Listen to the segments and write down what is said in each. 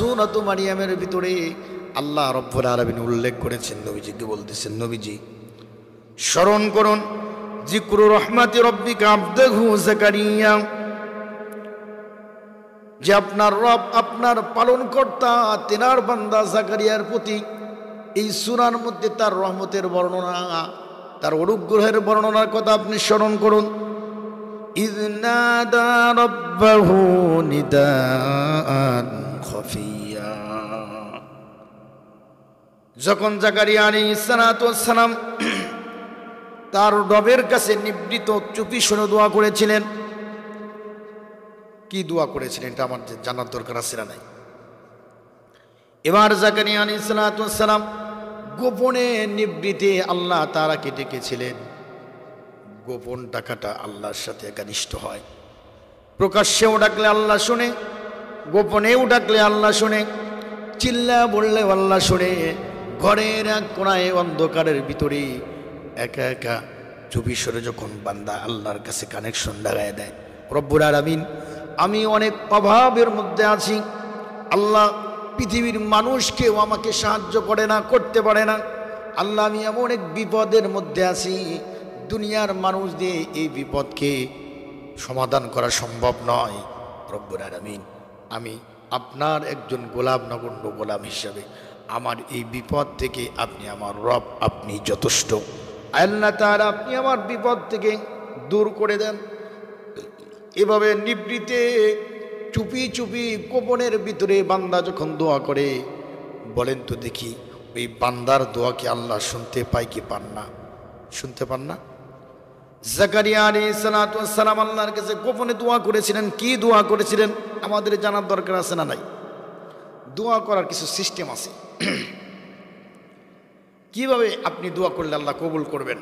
সূরাত মারিয়ামের ভিতরে আল্লাহ রব্বুল আলামিন উল্লেখ করেছেন, নবীজিকে বলতেছেন, নবীজি স্মরণ করুন যিকরু রহমাতি রব্বিকা আবদাহু যাকারিয়া, যে আপনার রব, আপনার পালনকর্তা তেনার বান্দা জাকারিয়ার প্রতি এই সূরার মধ্যে তার রহমতের বর্ণনা, তার অনুগ্রহের বর্ণনার কথা আপনি স্মরণ করুন। ইয নাদা রাব্বাহু নিদাআন খাফিয়া, যখন জাকারিয়া আলাইহিস সালাতু ওয়াস সালাম তার রবের কাছে নিবৃত চুপি শুনে দোয়া করেছিলেন। কি দোয়া করেছিলেন এটা আমার জানার দরকার আছে না নাই? এবার জাকারিয়া আলাইহিস সালাতু ওয়াস সালাম গোপনে নিবৃতে আল্লাহ তাআলাকে ডেকেছিলেন। গোপন ডাকাটা আল্লাহর সাথে একনিষ্ঠ হয়। প্রকাশ্যেও ডাকলে আল্লাহ শুনে, গোপনেও ডাকলে আল্লাহ শুনে, চিল্লা বললে আল্লাহ শুনে, ঘরের এক কোণায় অন্ধকারের ভিতরে একা একা চুপি সরে যখন বান্দা আল্লাহর কাছে কানেকশন লাগায় দেয়, রব্বুল আলামিন আমি অনেক অভাবের মধ্যে আছি, আল্লাহ পৃথিবীর মানুষ কেউ আমাকে সাহায্য করে না, করতে পারে না, আল্লাহ আমি এমন এক বিপদের মধ্যে আছি, দুনিয়ার মানুষ দিয়ে এই বিপদকে সমাধান করা সম্ভব নয়। রব্বুল আলামিন আমি আপনার একজন গোলাম, নগণ্য গোলাম হিসাবে আমার এই বিপদ থেকে আপনি আমার রব, আপনি যথেষ্ট। আল্লাহ তাআলা আপনি আমার বিপদ থেকে দূর করে দেন। এভাবে নিবৃতে চুপি চুপি গোপনের ভিতরে বান্দা যখন দোয়া করে, বলেন তো দেখি ওই বান্দার দোয়াকে আল্লাহ শুনতে পায় কি পান না? শুনতে পান না? জাকারিয়া আলাইহিস সালাতু ওয়াস সালাম আল্লাহর কাছে গোপনে দোয়া করেছিলেন। কি দোয়া করেছিলেন আমাদের জানার দরকার আছে না নাই? দোয়া করার কিছু সিস্টেম আছে। কিভাবে আপনি দোয়া করলে আল্লাহ কবুল করবেন,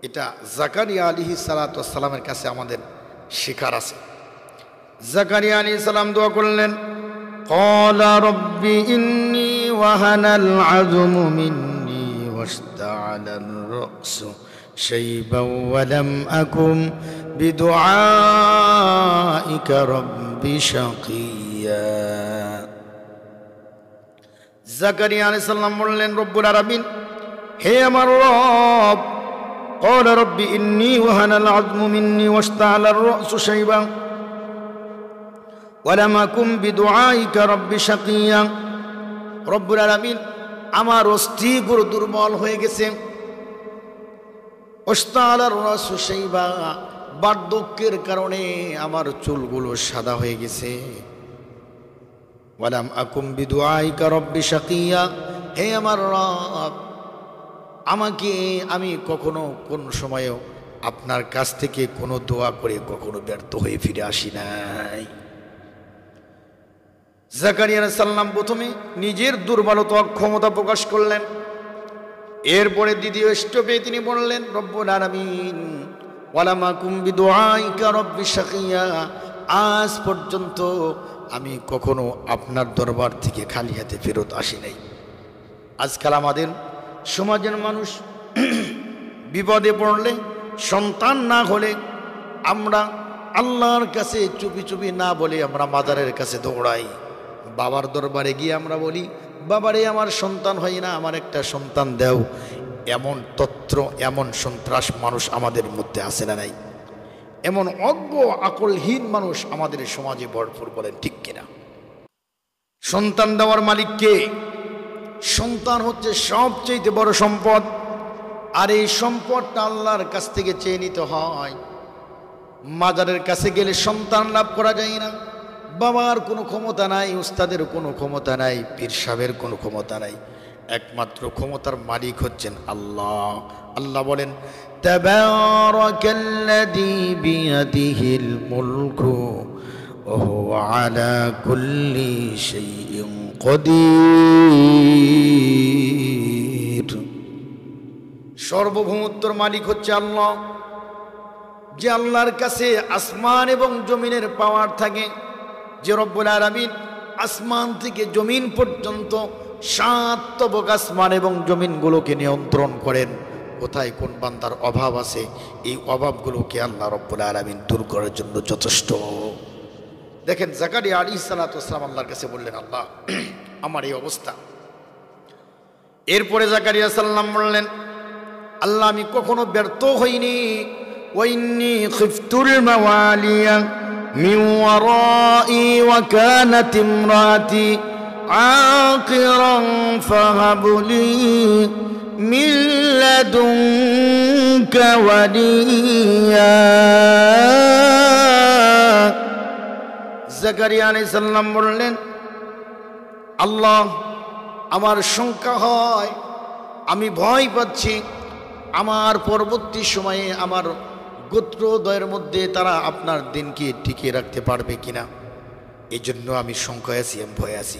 এটা জাকারিয়া আলাইহিস সালাতু ওয়াস সালামের কাছে আমাদের শেখার আছে। জাকারিয়া আলাইহিস সালাম দোয়া করলেন, ক্বালা রব্বি ইন্নী ওয়াহানাল আযমু মিন্নী ওয়াশতাআলার রাসু শাইবান ওয়া লাম আকুম বিদুআইকা রব্বি শাকিয়া। জাকারিয়া আলাইহিস সালাম বললেন, রব্বুল আলামিন হে আমার রব, ক্বালা রব্বি ইন্নী ওয়াহানাল আযমু মিন্নী ওয়াশতাআলার রাসু শাইবান ওয়া লাম আকুম বিদুআইকা রব্বি শাকিয়া। রব্বুল আলামিন আমার অস্থিগুলো দুর্বল হয়ে গেছে, ওয়াশতাআলার রাসু শাইবা, বার্ধক্যের কারণে আমার চুলগুলো সাদা হয়ে গেছে, ওয়া লাম আকুম বিদুআইকা রব্বি শাকিয়া, হে আমার রব আমি কখনো কোন সময়েও আপনার কাছ থেকে কোনো দোয়া করে কখনো ব্যর্থ হয়ে ফিরে আসি নাই। জাকারিয়া আলাইহিস সালাম প্রথমে নিজের দুর্বলতা অক্ষমতা প্রকাশ করলেন, এরপরে দ্বিতীয় স্টেপে তিনি বললেন, রব্বুল আলামিন ওয়া লাম আকুম বিদুআইকা রব্বি শাকিয়া, আজ পর্যন্ত আমি কখনো আপনার দরবার থেকে খালি হাতে ফেরত আসি নাই। আজকাল আমাদের সমাজের মানুষ বিপদে পড়লে, সন্তান না হলে আমরা আল্লাহর কাছে চুপি চুপি না বলে আমরা মাজারের কাছে দৌড়াই। বাবার দরবারে গিয়ে আমরা বলি, বাবারে আমার সন্তান হয় না, আমার একটা সন্তান দাও। এমন তত্র, এমন সন্ত্রাস মানুষ আমাদের মধ্যে আছে না নাই? এমন অজ্ঞ আকলহীন মানুষ আমাদের সমাজে ভরপুর, বলেন ঠিক কিনা? সন্তান দেওয়ার মালিক কে? সন্তান হচ্ছে সবচেয়ে বড় সম্পদ, আর এই সম্পদটা আল্লাহর কাছ থেকে চেয়ে নিতে হয়। মাজারের কাছে গেলে সন্তান লাভ করা যায় না। বাবার কোনো ক্ষমতা নাই, উস্তাদের কোনো ক্ষমতা নাই, পীর সাহেবের কোনো ক্ষমতা নাই, একমাত্র ক্ষমতার মালিক হচ্ছেন আল্লাহ। আল্লাহ বলেন, তাবারাকাল্লাযী বিয়াদিহিল মুলকু ওয়া হুয়া আলা কুল্লি শাইইন কদির। সর্বভৌমত্বর মালিক হচ্ছে আল্লাহ। যে আল্লাহর কাছে আসমান এবং জমিনের পাওয়ার থাকে, যে রব্বুল আলামিন আসমান থেকে জমিন পর্যন্ত 7 তবক আসমান এবং জমিনগুলোকে নিয়ন্ত্রণ করেন। কোথায় কোন বান্দার অভাব আছে, এই অভাবগুলোকে আল্লাহ রব্বুল আলামিন দূর করার জন্য যথেষ্ট। দেখেন জাকারিয়া আলাইহিস সালাতু ওয়াস সালাম আল্লাহর কাছে বললেন, আল্লাহ আমার এই অবস্থা। এরপরে জাকারিয়া সাল্লাম বললেন, আল্লাহ আমি কখনো ব্যর্থ হইনি। ওয়াইন্নী খিফতুল মাওয়ালিয়া মিন ওয়ারাই ওয়া কানাত ইমরাতি আকিরান ফাহাবলি মিন লাদুনকা ওয়ালিয়া। জাকারিয়া আলাইহিস সালাম বললেন, আল্লাহ আমার শঙ্কা হয়, আমি ভয় পাচ্ছি আমার পরবর্তী সময়ে আমার গোত্রদ্বয়ের মধ্যে তারা আপনার দিনকে টিকিয়ে রাখতে পারবে কিনা, এই জন্য আমি শঙ্কায় আছি, আমি ভয়ে আছি।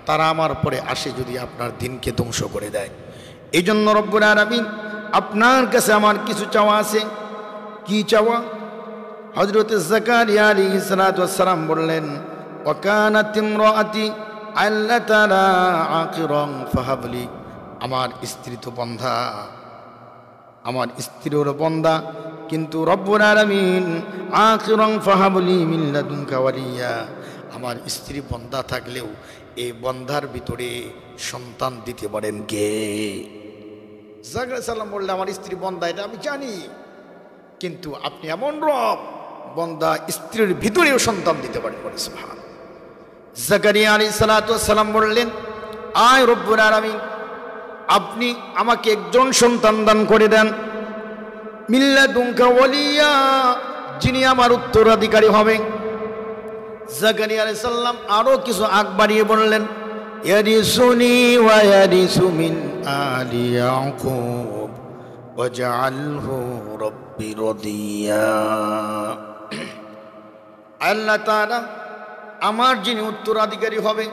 তারা আমার পরে আসে যদি আপনার দিনকে ধ্বংস করে দেয়। এই জন্য রব্বুল আলামিন আপনার কাছে আমার কিছু চাওয়া আছে। কি চাওয়া? হযরত জাকারিয়া আলাইহিস সালাতু ওয়াস সালাম বললেন, ওয়া কানাত ইমরাআতি আল্লাতারা আকিরান ফাহাবলি, আমার স্ত্রী তো বন্ধা, আমার স্ত্রীর বন্ধা, কিন্তু রব্বুল আলামিন আকিরান ফাহাবলি মিন লাদুনকা ওয়ালিয়া, আমার স্ত্রী বন্ধা থাকলেও এই বন্ধার ভিতরে সন্তান দিতে পারেন কে? জাকারিয়া সাল্লাম বললেন, আমার স্ত্রী বন্ধা এটা আমি জানি, কিন্তু আপনি এমন রব, বন্ধা স্ত্রীর ভিতরেও সন্তান দিতে পারেন। বলে সুবহান। জাকারিয়া আলাইহিস সালাতু ওয়াস সালাম বললেন, আয় রব্বুল আলামিন আপনি আমাকে একজন সন্তান দান করে দেন, মিন লাদুনকা ওয়ালিয়া, যিনি আমার উত্তরাধিকারী হবে। জাকারিয়া আলাইহিস সালাম আরো কিছু আগ বাড়িয়ে বললেন, ইয়ারিসুনি ওয়া ইয়ারিসু মিন আলি ইয়াকুব ওয়াজআলহু রাব্বি রাদিয়া। আল্লাহ তাআলা আমার যিনি উত্তরাধিকারী হবে,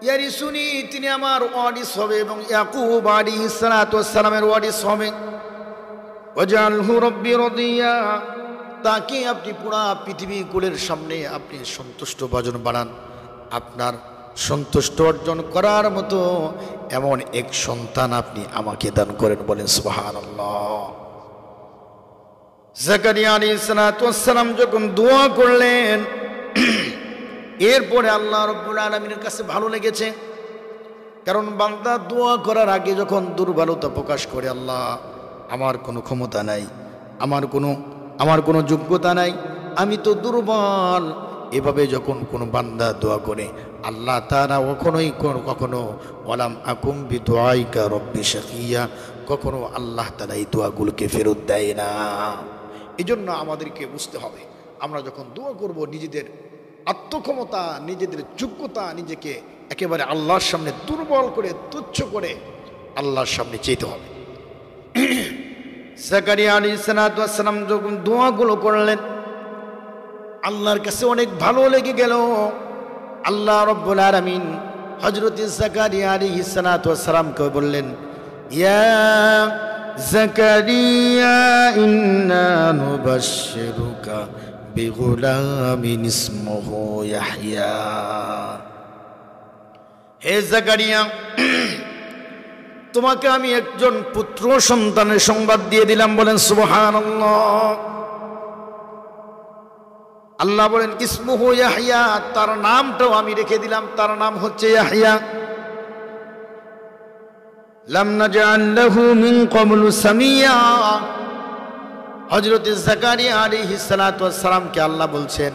ইয়ারিসুনি তিনি আমার ওয়ারিস হবে এবং ইয়াকুব আলাইহিস সালাতু ওয়াস সালামের ওয়ারিস হবে। ওয়াজআলহু রাব্বি রাদিয়া, তাকে আপনি পুরা পৃথিবী কুলের সামনে আপনি সন্তুষ্ট ভাজন বানান, আপনার সন্তুষ্ট অর্জন করার মতো এমন এক সন্তান আপনি আমাকে দান করেন। বলেন সুবহানাল্লাহ। জাকারিয়া আলাইহিস সালাতু ওয়াস সালাম যখন দোয়া করলেন, এরপরে আল্লাহ রাব্বুল আলামিনের কাছে ভালো লেগেছে, কারণ বান্দা দোয়া করার আগে যখন দুর্বলতা প্রকাশ করে, আল্লাহ আমার কোনো ক্ষমতা নাই, আমার কোনো যোগ্যতা নাই, আমি তো দুর্বল, এভাবে যখন কোনো বান্দা দোয়া করে, আল্লাহ তাআলা কখনো ওয়ালাম আকুম বিদুআইকা রব্বি শাকিয়া, কখনো আল্লাহ তাআলা এই দোয়াগুলোকে ফেরত দেয় না। এই জন্য আমাদেরকে বুঝতে হবে, আমরা যখন দোয়া করব নিজেদের আত্মক্ষমতা, নিজেদের যোগ্যতা, নিজেকে একেবারে আল্লাহর সামনে দুর্বল করে তুচ্ছ করে আল্লাহর সামনে চাইতে হবে। জাকারিয়া আলাইহিস সালাতু ওয়াস সালাম যখন দোয়াগুলো করলেন, আল্লাহর কাছে অনেক ভালো লেগে গেল। আল্লাহ রাব্বুল আলামিন হযরত জাকারিয়া আলাইহিস সালাতু ওয়াস সালামকে বললেন, ইয়া জাকারিয়া ইন্না নুবাশশিরুকা বিগুলামিন ইসমুহু ইয়াহইয়া। হে জাকারিয়া, তোমাকে আমি একজন পুত্র সন্তানের সংবাদ দিয়ে দিলাম। বলেন সুবহানাল্লাহ। আল্লাহ বলেন ইসমুহু ইয়াহইয়া, তার নামটাও আমি রেখে দিলাম, তার নাম হচ্ছে ইয়াহইয়া। লাম নাজআল লাহু মিন ক্বাবলু সামিয়া। হযরত জাকারিয়া আলাইহিস সালাতু ওয়াস সালামকে আল্লাহ বলছেন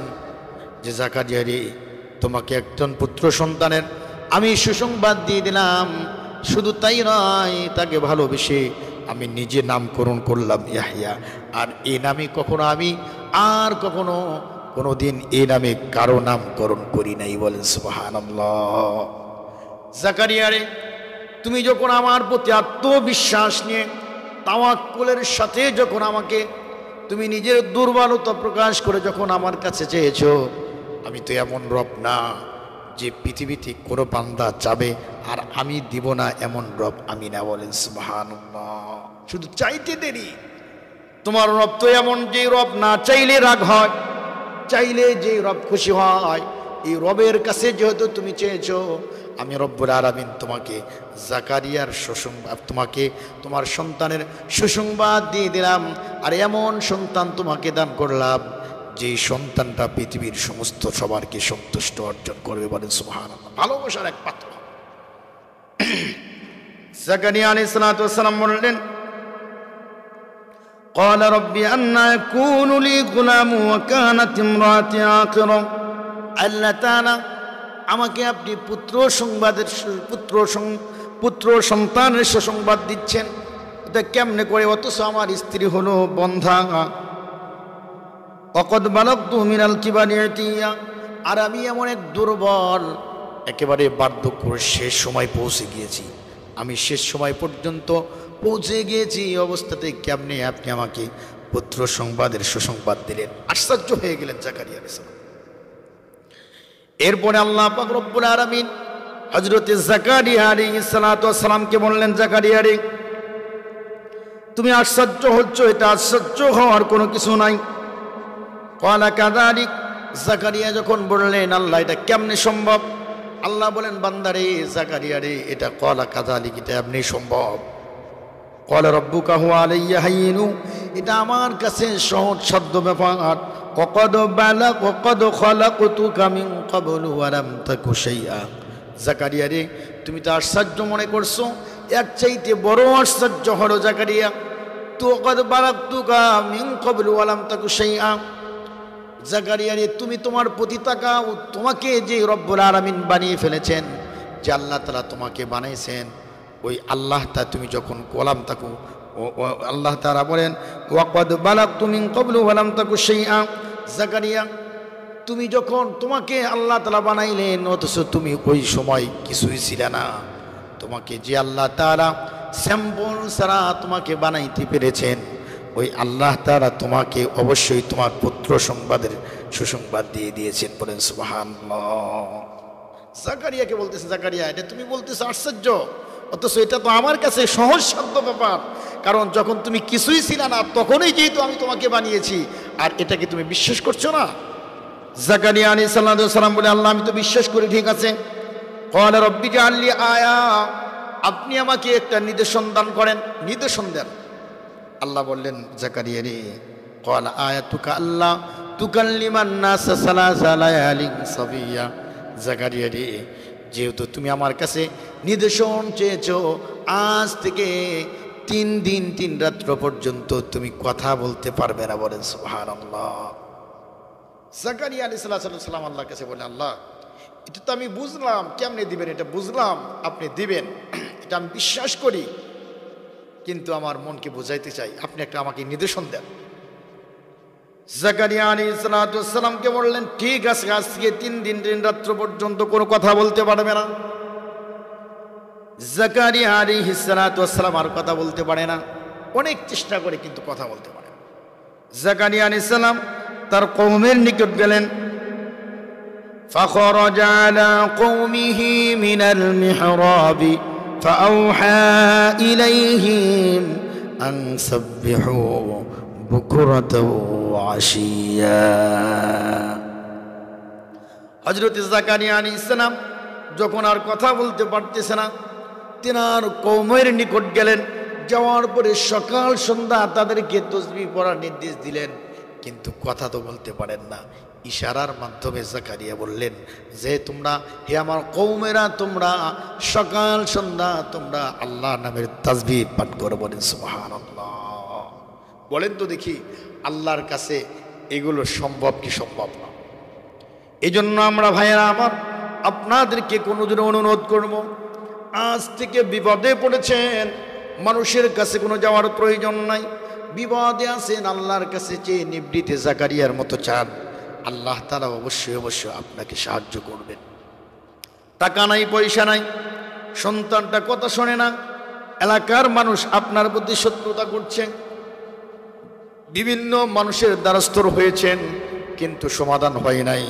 যে, জাকারিয়া রে, তোমাকে একজন পুত্র সন্তানের আমি সুসংবাদ দিয়ে দিলাম। শুধু তাই নয়, তাকে ভালোবেসে আমি নিজে নামকরণ করলাম ইয়াহইয়া। আর এই নামে কখনো কোনোদিন এই নামে কারো নামকরণ করি নাই। বলেন সুবহানাল্লাহ। জাকারিয়া রে, তুমি যখন আমার প্রতি আত্মবিশ্বাস নিয়ে তাওয়াক্কুলের সাথে যখন আমাকে তুমি নিজের দুর্বলতা প্রকাশ করে যখন আমার কাছে চেয়েছো, আমি তো এমন রব না যে পৃথিবীতে কোনো বান্দা চাবে আর আমি দিব না, এমন রব আমি না। বলেন সুবহানাল্লাহ। শুধু চাইতে দেরি। তোমার রব তো এমন যে রব না চাইলে রাগ হয়, চাইলে যে রব খুশি হয়। এই রবের কাছে যেহেতু তুমি চেয়েছো, আমি রব্বুল আলামিন তোমাকে জাকারিয়ার সুসংবাদ, তোমাকে তোমার সন্তানের সুসংবাদ দিয়ে দিলাম। আর এমন সন্তান তোমাকে দান করলাম যেই সন্তানটা পৃথিবীর সমস্ত সবারকে সন্তুষ্ট অর্জন করবে, বলেন সুবহানাল্লাহ। ভালোবাসার এক পাত্র। জাকারিয়া আলাইহিস সালাতু ওয়াস সালাম বললেন, قال رب أنى يكون لي غلام وكانت امرأتي عاقرا। আল্লাহ তাআলা আমাকে আপনি পুত্র সন্তানের সুসংবাদ দিচ্ছেন, এটা কেমনে করে? অথচ আমার স্ত্রী হলো বন্ধা। অকদ বালাগতু মিনাল কিবারি ইতিয়া, আর আমি এমন এক দুর্বল, একেবারে বার্ধক্যের শেষ সময় পৌঁছে গিয়েছি। আমি শেষ সময় পর্যন্ত পৌঁছে গিয়েছি অবস্থাতে কেমনে আপনি আমাকে পুত্র সংবাদের সুসংবাদ দিলেন? আশ্চর্য হয়ে গেলেন জাকারিয়া আলাইহিস সালাম। এরপরে আল্লাহ পাক রব্বুল আলামিন হযরত জাকারিয়া আলাইহিস সালাতু ওয়াস সালামকে বললেন, জাকারিয়া রে, তুমি আশ্চর্য হচ্ছ, এটা আশ্চর্য হওয়ার কোনো কিছু নাই। ক্বালা কাযালিক, জাকারিয়া যখন বললেন, আল্লাহ এটা কেমনে সম্ভব? আল্লাহ বলেন, বান্দারে জাকারিয়া রে, এটা ক্বালা কাযালিক, এটা এমনি সম্ভব। ক্বালা রাব্বুকা হুয়া আলাইয়া হাইয়িনু, এটা আমার কাছে সহজসাধ্য ব্যাপার। ওয়াকাদ খালাকতুকা মিন ক্বাবলু ওয়া লাম তাকু শাইআ। জাকারিয়া রে, তুমি তো আশ্চর্য মনে করছো, এর চাইতে বড় আশ্চর্য হলো জাকারিয়া, তো ওয়াকাদ বালাগতুকা মিন ক্বাবলু ওয়া লাম তাকু শাইআ। জাকারিয়া রে, তুমি তোমার প্রতি তাকাও, তোমাকে যে রব্বুল আলামিন বানিয়ে ফেলেছেন, যে আল্লাহ তাআলা তোমাকে বানাইছেন, ওই আল্লাহটা তুমি যখন গোলাম থাকো, আল্লাহ তাআলা বলেন, ওয়াকাদ বালাগতু মিন ক্বাবলু ওয়া লাম তাকু শাইআ। জাকারিয়া, তুমি যখন তোমাকে আল্লাহ তাআলা বানাইলেন, অথচ তুমি ওই সময় কিছুই ছিলে না। তোমাকে যে আল্লাহ তাআলা স্যাম্পল ছাড়া তোমাকে বানাইতে পেরেছেন, ওই আল্লাহ তাআলা তোমাকে অবশ্যই তোমার পুত্র সংবাদের সুসংবাদ দিয়ে দিয়েছেন, বলেন সুবহানাল্লাহ। জাকারিয়াকে বলতেছে, জাকারিয়া এটা তুমি বলতেছো আশ্চর্য, অথচ এটা তো আমার কাছে সহজসাধ্য ব্যাপার। কারণ যখন তুমি কিছুই ছিল না, তখনই যেহেতু আমি তোমাকে বানিয়েছি, আর এটাকে তুমি বিশ্বাস করছো না? জাকারিয়া আলাইহিস সালাম বলে, আল্লাহ আমি তো বিশ্বাস করি, ঠিক আছে। ক্বালা রাব্বি জাআললি আয়া, আপনি আমাকে একটা নিদর্শন দান করেন, নিদর্শন দেন। আল্লাহ বললেন, জাকারিয়া রে, ক্বালা আয়াতুকা আল্লাহ তুকাল্লিমান নাসা সালাসা লায়ালিন সাবিয়া। জাকারিয়া রে, যেহেতু তুমি আমার কাছে নিদর্শন চেয়েছো, আজ থেকে 3 দিন 3 রাত্র পর্যন্ত তুমি কথা বলতে পারবে না, বলেন সুবহানাল্লাহ। জাকারিয়া আলাইহিস সালাম আল্লাহর কাছে বলেন, আল্লাহ এটা তো আমি বুঝলাম, কেমনে দিবেন এটা বুঝলাম, আপনি দিবেন, এটা আমি বিশ্বাস করি, কিন্তু আমার মনকে বোঝাইতে চাই, আপনি একটা আমাকে নিদর্শন দেন। জাকারিয়া আলাইহিস সালামকে বললেন, ঠিক আছে, আজকে 3 দিন 3 রাত্র পর্যন্ত কোনো কথা বলতে পারবে না। জাকারিয়া আলাইহিস সালাম আর কথা বলতে পারে না, অনেক চেষ্টা করে কিন্তু কথা বলতে পারে না। জাকারিয়া আলাইহিস সালাম তার কওমের নিকট গেলেন। ফাখরাজা আলা কওমিহি মিনাল মিহরাবি ফাআওহা ইলাইহিম আন সাব্বিহু বুকরাতাও ওয়া আশিয়া। হযরত জাকারিয়া আলাইহিস সালাম যখন আর কথা বলতে পারতেছে না, তিনার কওমের নিকট গেলেন। যাওয়ার পরে সকাল সন্ধ্যা তাদেরকে তাসবিহ পড়ার নির্দেশ দিলেন, কিন্তু কথা তো বলতে পারেন না। ইশারার মাধ্যমে জাকারিয়া বললেন যে, তোমরা, হে আমার কওমেরা, তোমরা সকাল সন্ধ্যা তোমরা আল্লাহ নামের তাসবিহ পাঠ করো, বলেন সুবহানাল্লাহ। বলেন তো দেখি, আল্লাহর কাছে এগুলো সম্ভব কি সম্ভব না? এই জন্য আমরা ভাইয়েরা আমার, আপনাদেরকে কোনোদিন অনুরোধ করব, আজ থেকে বিপদে পড়েছেন, মানুষের কাছে কোনো যাওয়ার প্রয়োজন নাই। বিপদে আছেন, আল্লাহর কাছে চেয়ে নিবৃতে জাকারিয়ার মতো চান, আল্লাহ তাআলা অবশ্যই অবশ্যই আপনাকে সাহায্য করবেন। টাকা নাই, পয়সা নাই, সন্তানটা কথা শোনে না, এলাকার মানুষ আপনার প্রতি শত্রুতা করছে, বিভিন্ন মানুষের দ্বারস্থ হয়েছেন, কিন্তু সমাধান হয় নাই।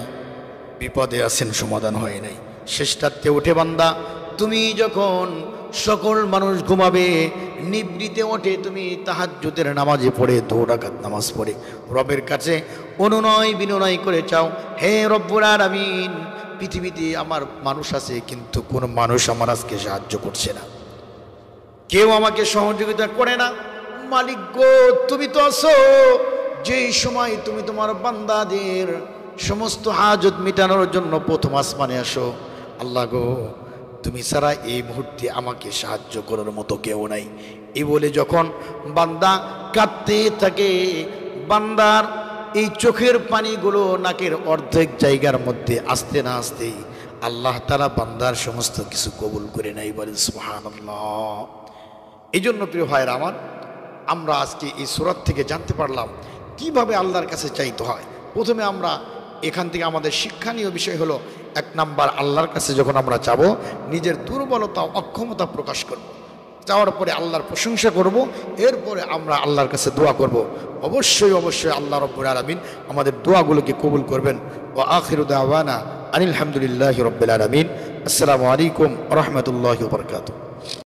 বিপদে আছেন, সমাধান হয় নাই। শেষটাতে উঠে বান্দা, তুমি যখন সকল মানুষ ঘুমাবে, নিবৃতে ওঠে তুমি তাহাজ্জুদের নামাজে পড়ে 2 রাকাত নামাজ পড়ে রবের কাছে অনুনয় বিনয় করে চাও, হে রব্বুল আলামিন, পৃথিবীতে আমার মানুষ আছে, কিন্তু কোনো মানুষ আমার আজকে সাহায্য করছে না, কেউ আমাকে সহযোগিতা করে না। মালিক গো, তুমি তো আছো, যেই সময় তুমি তোমার বান্দাদের সমস্ত হাজত মিটানোর জন্য প্রথম আসমানে আসো, আল্লাহ গো তুমি ছাড়া এই মুহূর্তে আমাকে সাহায্য করার মতো কেউ নাই। এই বলে যখন বান্দা কাঁদতে থাকে, বান্দার এই চোখের পানিগুলো নাকের অর্ধেক জায়গার মধ্যে আসতে না আসতেই আল্লাহ তাআলা বান্দার সমস্ত কিছু কবুল করে নেয়। বলেন সুবহানাল্লাহ। এই জন্য প্রিয় ভাইয়েরা আমার, আমরা আজকে এই সূরা থেকে জানতে পারলাম কিভাবে আল্লাহর কাছে চাইতে হয়। প্রথমে আমরা এখান থেকে আমাদের শিক্ষণীয় বিষয় হলো, 1 নাম্বার, আল্লাহর কাছে যখন আমরা চাবো নিজের দুর্বলতা অক্ষমতা প্রকাশ করব, চাওয়ার পরে আল্লাহর প্রশংসা করব, এরপরে আমরা আল্লাহর কাছে দোয়া করব। অবশ্যই অবশ্যই আল্লাহ রাব্বুল আলামিন আমাদের দোয়াগুলোকে কবুল করবেন। ওয়া আখিরু দাওয়ানা আনিল হামদুলিল্লাহি রাব্বিল আলামিন। আসসালামু আলাইকুম ওয়া রাহমাতুল্লাহি ওয়া বারাকাতুহু।